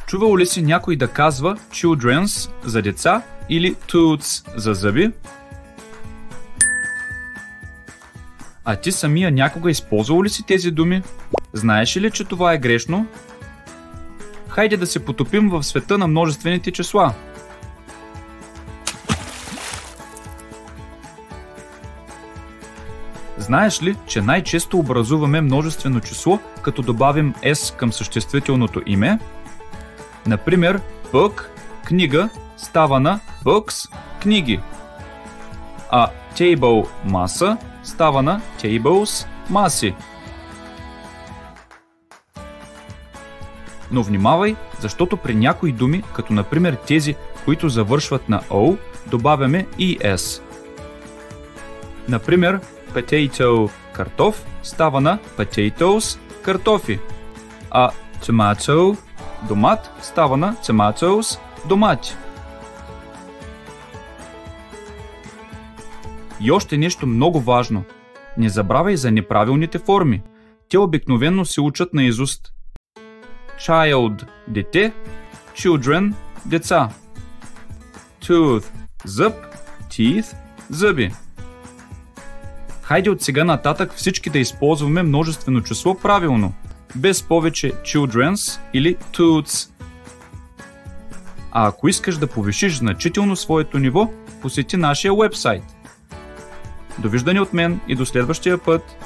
Чувал ли си някой да казва children's за деца или tooths за зъби? А ти самия някога използвал ли си тези думи? Знаеш ли, че това е грешно? Хайде да се потопим в света на множествените числа. Знаеш ли, че най-често образуваме множествено число, като добавим s към съществителното име? Например, book, книга, става на books, книги. А table, маса, става на tables, маси. Но внимавай, защото при някои думи, като например тези, които завършват на O, добавяме es. Например, potato, картоф, става на potatoes, картофи. А tomato, домат, става на tomatoes, домати. И още нещо много важно. Не забравяй за неправилните форми. Те обикновено се учат наизуст. Child – дете, children – деца. Tooth – зъб, teeth – зъби. Хайде от сега нататък всички да използваме множествено число правилно, без повече children's или tooths. А ако искаш да повишиш значително своето ниво, посети нашия уебсайт. Довиждане от мен и до следващия път!